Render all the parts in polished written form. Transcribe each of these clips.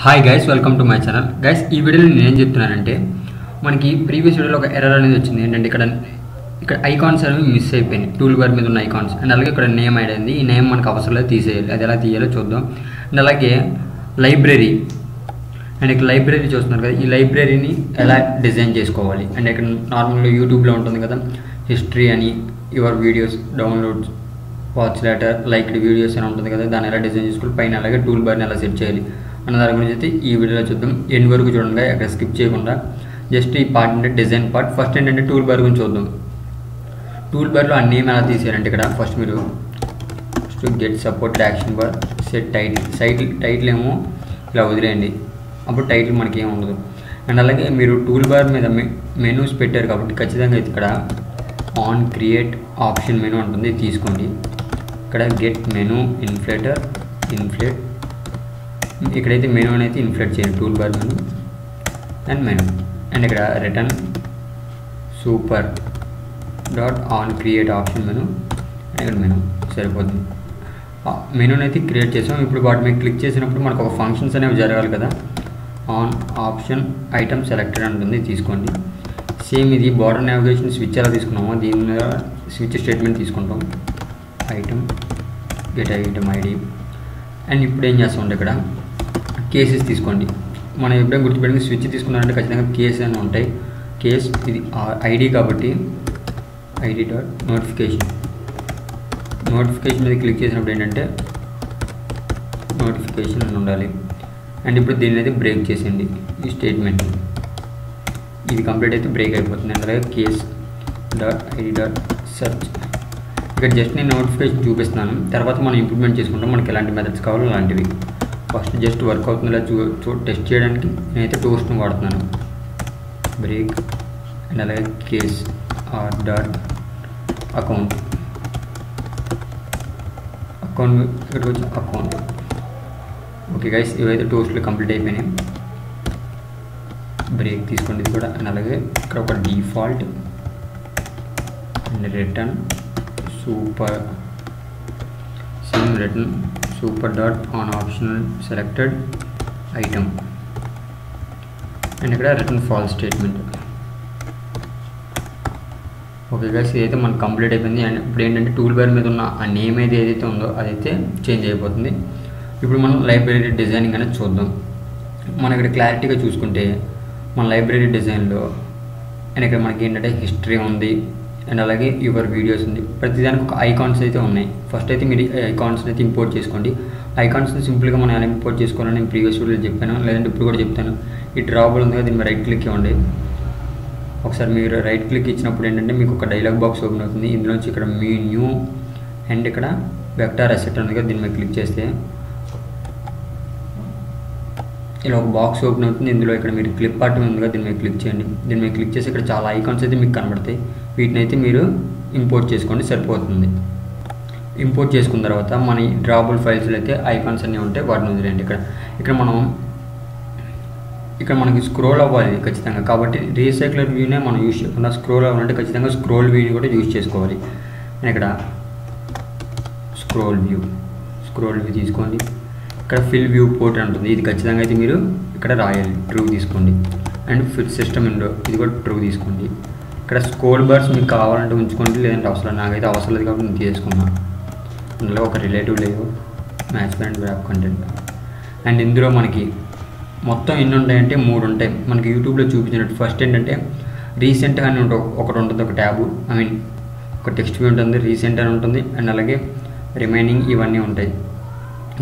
Hi guys, welcome to my channel. Guys, ఈ వీడియోలో నేను ఏం చెప్తున్నానంటే, మనకి ప్రీవియస్ వీడియోలో ఒక ఎర్రర్ అనేది వచ్చింది. ఏంటంటే ఇక్కడ ఐకాన్స్ అనేవి మిస్ అయిపోయినాయి, టూల్ బార్ మీద ఉన్న ఐకాన్స్. అండ్ అలాగే ఇక్కడ నేమ్ ఐడి అయింది. ఈ నేమ్ మనకు అవసరం లేదు, తీసేయాలి. అది ఎలా తీయాలో చూద్దాం. అండ్ అలాగే లైబ్రరీ, అండ్ ఇక్కడ లైబ్రరీ చూస్తున్నారు కదా, ఈ లైబ్రరీని ఎలా డిజైన్ చేసుకోవాలి. అండ్ ఇక్కడ నార్మల్గా యూట్యూబ్లో ఉంటుంది కదా, హిస్టరీ అని, your videos downloads, watch letter, liked videos అని ఉంటుంది కదా, దాన్ని ఎలా డిజైన్ చేసుకోవాలి, పైన అలాగే టూల్ బార్ని ఎలా సెట్ చేయాలి అన్న దాని గురించి అయితే ఈ వీడియోలో చూద్దాం. ఎండ్ వరకు చూడండి, అక్కడ స్కిప్ చేయకుండా. జస్ట్ ఈ పార్ట్ అంటే డిజైన్ పార్ట్. ఫస్ట్ ఏంటంటే టూల్ బార్ గురించి చూద్దాం. టూల్ బార్లో ఆ నేమ్ ఎలా తీసారంటే, ఇక్కడ ఫస్ట్ మీరు get support action bar, set title ఏమో ఇలా వదిలేయండి, అప్పుడు టైటిల్ మనకి ఏమి ఉండదు. అండ్ అలాగే మీరు టూల్ బార్ మీద మెనూస్ పెట్టారు కాబట్టి ఖచ్చితంగా ఇక్కడ ఆన్ క్రియేట్ ఆప్షన్ మెనూ ఉంటుంది, తీసుకోండి. ఇక్కడ గెట్ మెనూ ఇన్ఫ్లేట్, ఇక్కడైతే మెనూ అయితే ఇన్ఫ్లేట్ చేయండి, tool bar menu and menu. And ఇక్కడ return super dot on create option menu, and ఇక్కడ మెనూ సరిపోతుంది. మెనూని అయితే క్రియేట్ చేసాం. ఇప్పుడు వాటి మీద క్లిక్ చేసినప్పుడు మనకు ఒక ఫంక్షన్స్ అనేవి జరగాలి కదా. ఆన్ ఆప్షన్ ఐటమ్ సెలెక్టెడ్ ఉంటుంది, తీసుకోండి. సేమ్ ఇది బార్డర్ నావిగేషన్ స్విచ్ ఎలా తీసుకున్నామో దీని మీద స్విచ్ స్టేట్మెంట్ తీసుకుంటాం. Item get item ID. And ఇప్పుడు ఏం చేస్తామంటే ఇక్కడ కేసెస్ తీసుకోండి. మనం ఎప్పుడైనా గుర్తుపెట్టుకుని స్విచ్ తీసుకున్నారంటే ఖచ్చితంగా కేస్ అని ఉంటాయి. కేస్ ఇది ఐడి కాబట్టి ఐడి డాట్ నోటిఫికేషన్ మీద క్లిక్ చేసినప్పుడు ఏంటంటే నోటిఫికేషన్ అని ఉండాలి. అండ్ ఇప్పుడు దీన్ని అయితే బ్రేక్ చేసేయండి, ఈ స్టేట్మెంట్. ఇది కంప్లీట్ అయితే బ్రేక్ అయిపోతుంది. అండ్ అలాగే case dot ID dot search. ఇక్కడ జస్ట్ నేను నోటిఫికేషన్ చూపిస్తున్నాను, తర్వాత మనం ఇంప్లిమెంట్ చేసుకుంటాం. మనకి ఎలాంటి మెథడ్స్ కావాలో అలాంటివి. ఫస్ట్ జస్ట్ వర్క్ అవుతుందా టెస్ట్ చేయడానికి నేనైతే టోస్ట్ని వాడుతున్నాను. బ్రేక్ అండ్ అలాగే కేస్ ఆర్ డాట్ అకౌంట్ ఇక్కడికి వచ్చి అకౌంట్. ఓకే గైస్, ఇవైతే టోస్ట్లు కంప్లీట్ అయిపోయినాయి. బ్రేక్ తీసుకోండి ఇది కూడా. అండ్ అలాగే ఇక్కడ ఒక default and return super dot on optional selected item. And ఇక్కడ return false statement. Okay guys, ఇదైతే మనకు కంప్లీట్ అయిపోయింది. అండ్ ఇప్పుడు ఏంటంటే టూల్ బార్ మీద ఉన్న ఆ నేమ్ ఏదైతే ఉందో అదైతే చేంజ్ అయిపోతుంది. ఇప్పుడు మనం లైబ్రరీ డిజైనింగ్ అనేది చూద్దాం. మనం ఇక్కడ క్లారిటీగా చూసుకుంటే మన లైబ్రరీ డిజైన్లో అండ్ ఇక్కడ మనకి ఏంటంటే హిస్టరీ ఉంది, అండ్ అలాగే యువర్ వీడియోస్ ఉంది. ప్రతిదానికి ఒక ఐకాన్స్ అయితే ఉన్నాయి. ఫస్ట్ అయితే మీరు ఐకాన్స్ని అయితే ఇంపోర్ట్ చేసుకోండి. ఐకాన్స్ని సింపుల్గా మనం ఎలా ఇంపోర్ట్ చేసుకోవాలని నేను ప్రీవియస్ వీడియోలో చెప్పాను, లేదంటే ఇప్పుడు కూడా చెప్తాను. ఈ డ్రాబుల్ ఉంది కదా, దీని మీద రైట్ క్లిక్ ఇవ్వండి. ఒకసారి మీరు రైట్ క్లిక్ ఇచ్చినప్పుడు ఏంటంటే మీకు ఒక డైలాగ్ బాక్స్ ఓపెన్ అవుతుంది. ఇందులోంచి ఇక్కడ మీ న్యూ అండ్ ఇక్కడ వెక్టార్ అసెట్ ఉంది కదా, దీని మీద క్లిక్ చేస్తే ఇలా ఒక బాక్స్ ఓపెన్ అవుతుంది. ఇందులో ఇక్కడ మీరు క్లిప్ ఆర్ట్ ఉంది కదా, దీని మీద క్లిక్ చేయండి. దీని మీద క్లిక్ చేసి ఇక్కడ చాలా ఐకాన్స్ అయితే మీకు కనబడతాయి. వీటిని అయితే మీరు ఇంపోర్ట్ చేసుకోండి, సరిపోతుంది. ఇంపోర్ట్ చేసుకున్న తర్వాత మన డ్రాబుల్ ఫైల్స్లో అయితే ఐకాన్స్ అన్నీ ఉంటాయి, వాటిని వదిలేయండి. ఇక్కడ మనకి స్క్రోల్ అవ్వాలి ఖచ్చితంగా, కాబట్టి రీసైక్లర్ వ్యూనే మనం యూజ్ చేయకుండా స్క్రోల్ అవ్వాలంటే ఖచ్చితంగా స్క్రోల్ వ్యూని కూడా యూజ్ చేసుకోవాలి. ఇక్కడ స్క్రోల్ వ్యూ తీసుకోండి. ఇక్కడ ఫిల్ వ్యూ పోర్ట్ ఉంటుంది, ఇది ఖచ్చితంగా అయితే మీరు ఇక్కడ రాయాలి, ట్రూ తీసుకోండి. అండ్ ఫిట్ సిస్టమ్ విండో ఇది కూడా ట్రూ తీసుకోండి. ఇక్కడ స్క్రోల్ బార్స్ మీకు కావాలంటే ఉంచుకోండి, లేదంటే అవసరం, నాకైతే అవసరం లేదు కాబట్టి నేను తీసుకున్నాను. అందులో ఒక రిలేటివ్ లేవు, match and wrap content. And ఇందులో మనకి మొత్తం ఎన్ని ఉంటాయంటే 3 ఉంటాయి మనకి యూట్యూబ్లో చూపించినట్టు. ఫస్ట్ ఏంటంటే రీసెంట్ అని ఒకటి ఉంటుంది, ఒక ట్యాబు, ఒక టెక్స్ట్ వ్యూ ఉంటుంది, రీసెంట్ అని ఉంటుంది. అండ్ అలాగే రిమైనింగ్ ఇవన్నీ ఉంటాయి,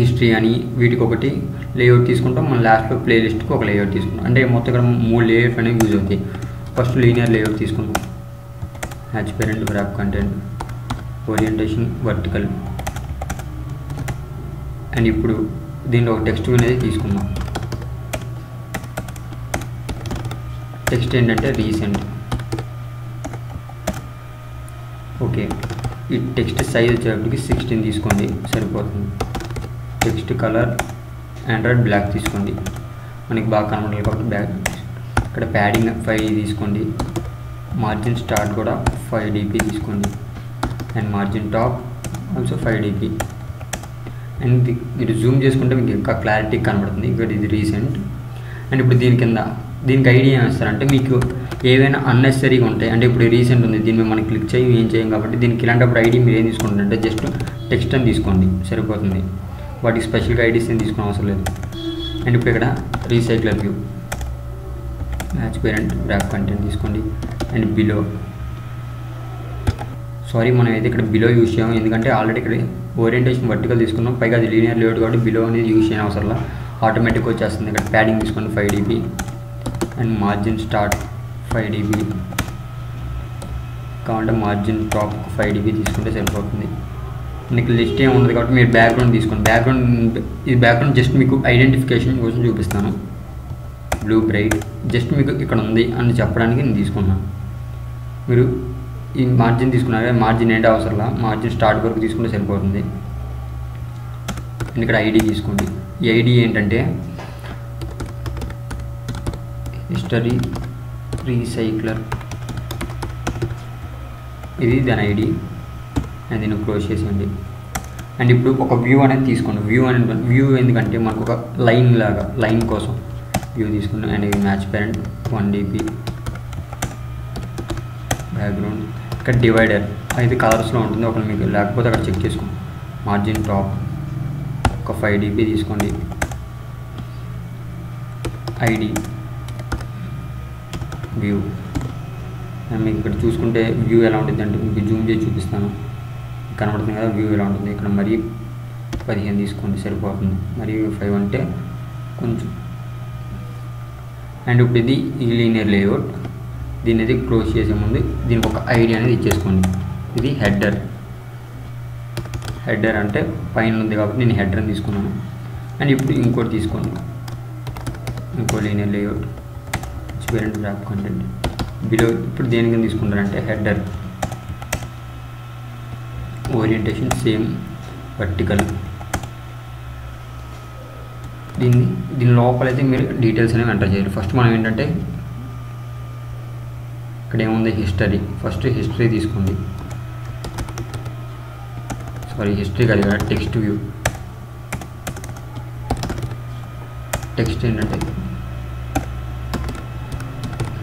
హిస్టరీ అని. వీటికి ఒకటి లేఅవుట్ తీసుకుంటాం. మన లాస్ట్లో ప్లేలిస్ట్కి ఒక లేఅవుట్ తీసుకుంటాం. అంటే మొత్తం ఇక్కడ 3 లేఅవుట్ అనేవి యూజ్ అవుతాయి. ఫస్ట్ లీనియర్ లేఅవుట్ తీసుకుంటాం, match parent wrap content, orientation vertical. And ఇప్పుడు దీనిలో ఒక టెక్స్ట్ వ్యూ అనేది తీసుకుందాం. టెక్స్ట్ ఏంటంటే రీసెంట్. ఓకే, ఈ టెక్స్ట్ సైజ్ వచ్చేటప్పటికి 16 తీసుకోండి, సరిపోతుంది. టెక్స్ట్ కలర్ ఆండ్రాయిడ్ బ్లాక్ తీసుకోండి, మనకి బాగా కనబడాలి కాబట్టి బ్లాక్. ఇక్కడ ప్యాడింగ్ 5 తీసుకోండి. మార్జిన్ స్టార్ట్ కూడా 5 dp తీసుకోండి. And margin top also 5 dp. And మీరు జూమ్ చేసుకుంటే మీకు ఇంకా క్లారిటీ కనబడుతుంది. ఇక్కడ ఇది రీసెంట్. అండ్ ఇప్పుడు దీనికి ఐడియా ఏం ఇస్తారంటే మీకు ఏవైనా అన్నెసరీగా ఉంటాయి. అంటే ఇప్పుడు రీసెంట్ ఉంది, దీన్ని మనం క్లిక్ చేయి ఏం చేయం కాబట్టి దీనికి ఇలాంటప్పుడు ఐడి మీరు ఏం తీసుకుంటారంటే జస్ట్ టెక్స్ట్ అని తీసుకోండి సరిపోతుంది. వాటికి స్పెషల్గా ఐడీస్ ఏం తీసుకోవడం అవసరం లేదు. అండ్ ఇప్పుడు ఇక్కడ recycler view, match parent, wrap content తీసుకోండి. అండ్ బిలో, మనం అయితే ఇక్కడ బిలో యూజ్ చేయం, ఎందుకంటే ఆల్రెడీ ఇక్కడ ఓరియంటేషన్ వర్టికల్ తీసుకున్నాం, పైగా అది లీనియర్ లేఅవుట్ కాబట్టి బిలో అనేది యూజ్ చేయని అవసరం ఆటోమేటిక్గా వచ్చేస్తుంది. ఇక్కడ ప్యాడింగ్ తీసుకోండి 5 dB and margin start 5 dB, కావాలంటే మార్జిన్ టాప్ 5 dB తీసుకుంటే సరిపోతుంది. మీకు లిస్ట్ ఏమి ఉండదు కాబట్టి మీరు బ్యాక్గ్రౌండ్ తీసుకోండి. ఈ బ్యాక్గ్రౌండ్ జస్ట్ మీకు ఐడెంటిఫికేషన్ కోసం చూపిస్తాను. బ్లూ బ్రైట్ జస్ట్ మీకు ఇక్కడ ఉంది అని చెప్పడానికి నేను తీసుకున్నాను. మీరు ఈ మార్జిన్ తీసుకున్నారు, మార్జిన్ ఏంటి అవసరంలా, మార్జిన్ స్టార్ట్ వరకు తీసుకుంటే సరిపోతుంది. ఇక్కడ ఐడి తీసుకోండి. ఈ ఐడి ఏంటంటే హిస్టరీ రీసైక్లర్, ఇది దాని ఐడి. అండ్ దీన్ని క్లోజ్ చేసేయండి. అండ్ ఇప్పుడు ఒక వ్యూ అనేది తీసుకోండి. వ్యూ ఎందుకంటే మనకు ఒక లైన్ కోసం వ్యూ తీసుకున్నాం. అండ్ ఇది మ్యాచ్ పేరెంట్ 1 dB, బ్యాక్గ్రౌండ్ ఇక్కడ డివైడర్ అయితే కలర్స్లో ఉంటుంది, ఒకటి మీకు లేకపోతే అక్కడ చెక్ చేసుకోండి. మార్జిన్ టాప్ ఒక 5 dB తీసుకోండి. ఐడి వ్యూ, అండ్ మీకు ఇక్కడ చూసుకుంటే వ్యూ ఎలా ఉంటుంది అంటే మీకు జూమ్ చేసి చూపిస్తాను, కనబడుతుంది కదా వ్యూ ఎలా ఉంటుంది. ఇక్కడ మరీ 15 తీసుకోండి సరిపోతుంది, మరి 5 అంటే కొంచెం. అండ్ ఇప్పుడు ఇది ఈ లీనియర్ లేఅవుట్, దీన్ని అయితే క్లోజ్ చేసే ముందు దీనికి ఒక ఐడి అనేది ఇచ్చేసుకోండి. ఇది హెడర్ అంటే పైన ఉంది కాబట్టి నేను హెడర్ అని తీసుకున్నాను. అండ్ ఇప్పుడు ఇంకోటి తీసుకోండి, ఇంకో linear layout, parent, wrap content, below. ఇప్పుడు దేనికి తీసుకుంటారంటే హెడర్, ఓరియంటేషన్ సేమ్ వర్టికల్. దీని లోపలైతే మీరు డీటెయిల్స్ అనేవి ఎంటర్ చేయాలి. ఫస్ట్ మనం ఏంటంటే ఇక్కడ ఏముంది హిస్టరీ, ఫస్ట్ హిస్టరీ తీసుకోండి. హిస్టరీ కాదు కదా, టెక్స్ట్ వ్యూ. టెక్స్ట్ ఏంటంటే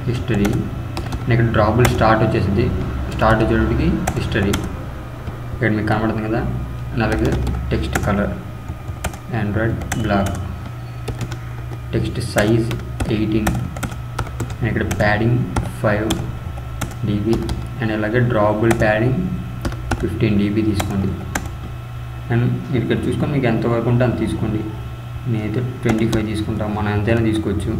హిస్టరీ. ఇక్కడ డ్రాబుల్ స్టార్ట్ వచ్చేసింది, స్టార్ట్ వచ్చేటికి హిస్టరీ ఇక్కడ మీకు కనబడుతుంది కదా. అలాగే text colour Android black, text size 18, and ఇక్కడ ప్యాడింగ్ 5 dB, అండ్ అలాగే డ్రాబుల్ ప్యాడింగ్ 15 dB తీసుకోండి. అండ్ మీరు ఇక్కడ చూసుకొని మీకు ఎంతవరకు ఉంటే అంత తీసుకోండి. నేనైతే 25 తీసుకుంటాను, మనం ఎంతైనా తీసుకోవచ్చు.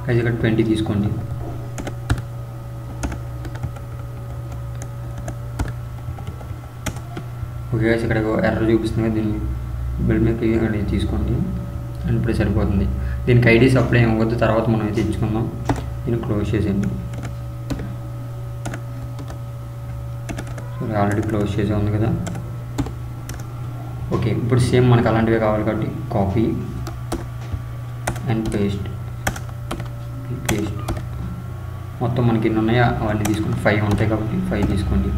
అయితే ఇక్కడ 20 తీసుకోండి. ఓకే గైస్, ఇక్కడ ఎర్ర చూపిస్తుంది, దీన్ని బిల్ మీద అనేది తీసుకోండి. అండ్ ఇప్పుడు సరిపోతుంది. దీనికి ఐడీస్ అప్లై అవ్వద్దు, తర్వాత మనం అయితే ఇచ్చుకుందాం. దీన్ని క్లోజ్ చేసేయండి. ఆల్రెడీ క్లోజ్ చేసే ఉంది కదా. ఓకే, ఇప్పుడు సేమ్ మనకు అలాంటివే కావాలి కాబట్టి కాపీ అండ్ పేస్ట్. మొత్తం మనకి ఎన్ని ఉన్నాయో అవన్నీ తీసుకోండి. 5 ఉంటాయి కాబట్టి 5 తీసుకోండి.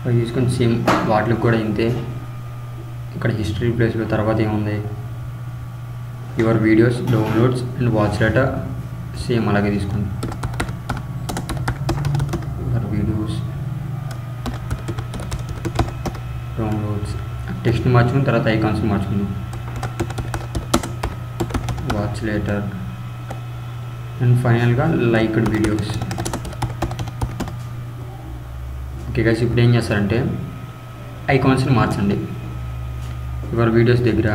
5 తీసుకొని సేమ్ వాటికి కూడా ఇంతే. ఇక్కడ హిస్టరీ ప్లేస్లో తర్వాత ఏముంది, your videos, downloads and watch data same అలాగే తీసుకోండి. యువర్ వీడియోస్, డౌన్లోడ్స్, టెక్స్ట్ మార్చుకుని తర్వాత ఐకాన్స్ మార్చుకుందాం. వాచ్ లేటర్ అండ్ ఫైనల్గా లైక్డ్ వీడియోస్. ఓకే గైస్, ఇప్పుడు ఏం చేస్తారంటే ఐకాన్స్ని మార్చండి. యువర్ వీడియోస్ దగ్గర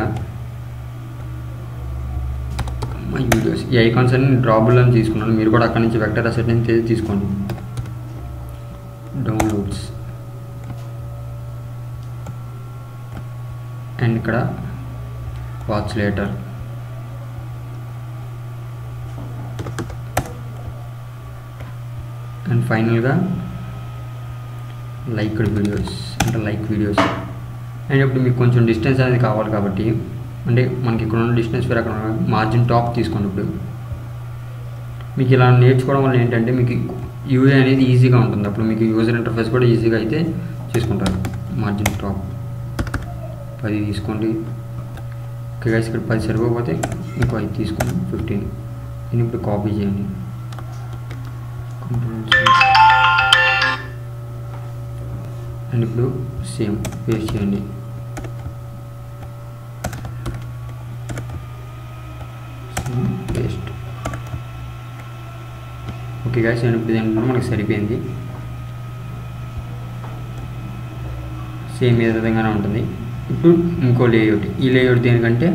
మై వీడియోస్, ఈ ఐకాన్స్ అన్ని డ్రాబుల్ అని తీసుకున్నాను. మీరు కూడా అక్కడి నుంచి వెక్టర్ అసెట్ నుంచి తీసుకోండి. డౌన్లోడ్స్ అండ్ ఇక్కడ వాచ్ లేటర్. అండ్ ఫైనల్గా లైక్డ్ వీడియోస్ అంటే లైక్ వీడియోస్. అండ్ ఇప్పుడు మీకు కొంచెం డిస్టెన్స్ అనేది కావాలి కాబట్టి, అంటే మనకి ఇక్కడ ఉన్న డిస్టెన్స్ వేరే అక్కడ మార్జిన్ టాప్ తీసుకోండి. ఇప్పుడు మీకు ఇలా నేర్చుకోవడం వల్ల ఏంటంటే మీకు యూఏ అనేది ఈజీగా ఉంటుంది, అప్పుడు మీకు యూజర్ ఇంటర్ఫేస్ కూడా ఈజీగా అయితే చేసుకుంటారు. మార్జిన్ టాప్ 10 తీసుకోండి. ఓకే గైస్, ఇక్కడ 10 సరిపోతే ఇంకో 5 తీసుకోండి, 15. దీన్ని ఇప్పుడు కాపీ చేయండి. అండ్ ఇప్పుడు సేమ్ పేస్ట్ చేయండి. పేస్ట్. ఓకే గైస్, నేను ఇప్పుడు ఏంటంటే మనకి సరిపోయింది. సేమ్ ఏ విధంగానే ఉంటుంది. ఇప్పుడు ఇంకో లేఅవుట్, ఈ లేఅవుట్ దేనికంటే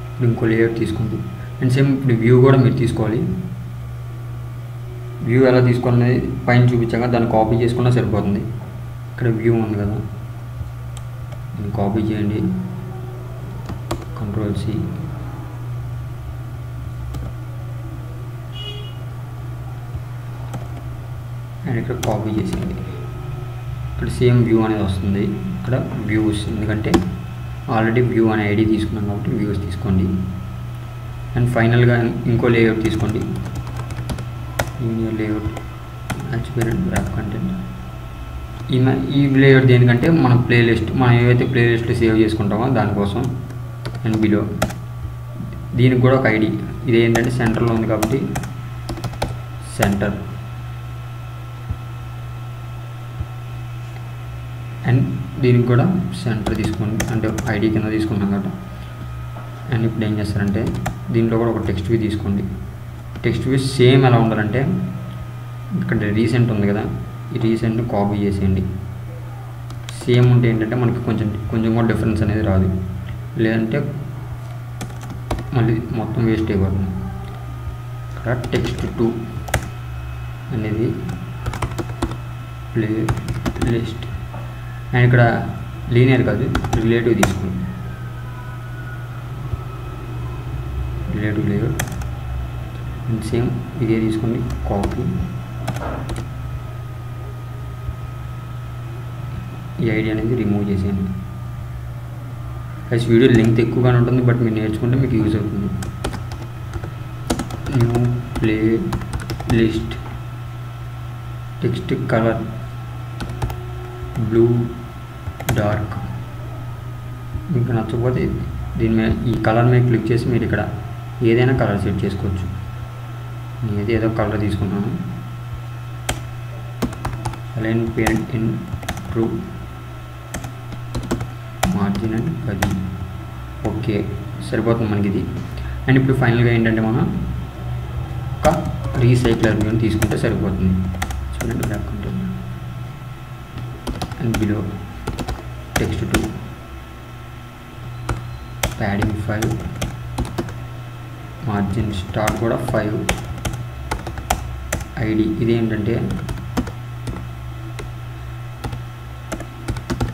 ఇప్పుడు ఇంకో లేఅవుట్ తీసుకోండి. అండ్ సేమ్ ఇప్పుడు వ్యూ కూడా మీరు తీసుకోవాలి. వ్యూ ఎలా తీసుకోవాలనేది పైన చూపించాక దాన్ని కాపీ చేసుకున్నా సరిపోతుంది. ఇక్కడ వ్యూ ఉంది కదా, దీన్ని కాపీ చేయండి, Ctrl+C. అండ్ ఇక్కడ కాపీ చేసేయండి. ఇక్కడ సేమ్ వ్యూ అనేది వస్తుంది. ఇక్కడ వ్యూస్, ఎందుకంటే ఆల్రెడీ వ్యూ అనే ఐడి తీసుకున్నాం కాబట్టి వ్యూస్ తీసుకోండి. అండ్ ఫైనల్గా ఇంకో లేఅవుట్ తీసుకోండి. Linear layout, match parent, wrap content. ఈ లేఅవుట్ దేనికంటే మన ప్లేలిస్ట్, మనం ఏవైతే ప్లేలిస్ట్లో సేవ్ చేసుకుంటామో దానికోసం. అండ్ బిలో దీనికి కూడా ఒక ఐడి, ఇది ఏంటంటే సెంటర్లో ఉంది కాబట్టి సెంటర్. అండ్ దీనికి కూడా సెంటర్ తీసుకోండి, అంటే ఐడి కింద తీసుకున్నాం కాబట్టి. అండ్ ఇప్పుడు ఏం చేస్తారంటే దీంట్లో కూడా ఒక టెక్స్ట్ వ్యూ తీసుకోండి. టెక్స్ట్ వ్యూ సేమ్ ఎలా ఉండాలంటే ఇక్కడ రీసెంట్ ఉంది కదా, ఈ రీసెంట్ని కాపీ చేసేయండి. సేమ్ ఉంటే ఏంటంటే మనకి కొంచెం కూడా డిఫరెన్స్ అనేది రాదు, లేదంటే మళ్ళీ మొత్తం వేస్ట్ అయిపోతుంది. ఇక్కడ టెక్స్ట్ 2 అనేది ప్లే లిస్ట్. అండ్ ఇక్కడ లీనియర్ కాదు, రిలేటివ్ తీసుకోండి. Relative layout. అండ్ సేమ్ ఇదే తీసుకోండి, కాపీ. ఈ ఐడి అనేది రిమూవ్ చేసేయండి. వీడియో లెంగ్త్ ఎక్కువగానే ఉంటుంది, బట్ మీరు నేర్చుకుంటే మీకు యూజ్ అవుతుంది. New play list, text colour blue dark. మీకు నచ్చకపోతే దీని మీద ఈ కలర్ మీద క్లిక్ చేసి మీరు ఇక్కడ ఏదైనా కలర్ సెట్ చేసుకోవచ్చు. నేనైతే ఏదో కలర్ తీసుకున్నాను. Align parent in true, margin and 10. Okay, సరిపోతుంది మనకి ఇది. అండ్ ఇప్పుడు ఫైనల్గా ఏంటంటే మనం ఒక రీసైక్లర్ వ్యూని తీసుకుంటే సరిపోతుంది. చూడండి, wrap content and below text 2, padding 5, margin start కూడా 5, ఐడి ఇదేంటంటే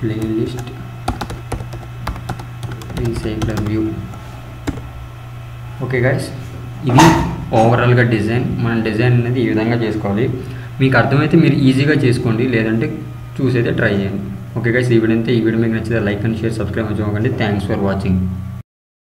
playlist recycler view. Okay guys, ఇది ఓవరాల్గా డిజైన్. మనం డిజైన్ అనేది ఈ విధంగా చేసుకోవాలి. మీకు అర్థమైతే మీరు ఈజీగా చేసుకోండి, లేదంటే చూసైతే ట్రై చేయండి. ఓకే గైస్, ఈ వీడియో మీకు నచ్చితే లైక్ అండ్ షేర్, సబ్స్క్రైబ్ చేసుకోండి. Thanks for watching.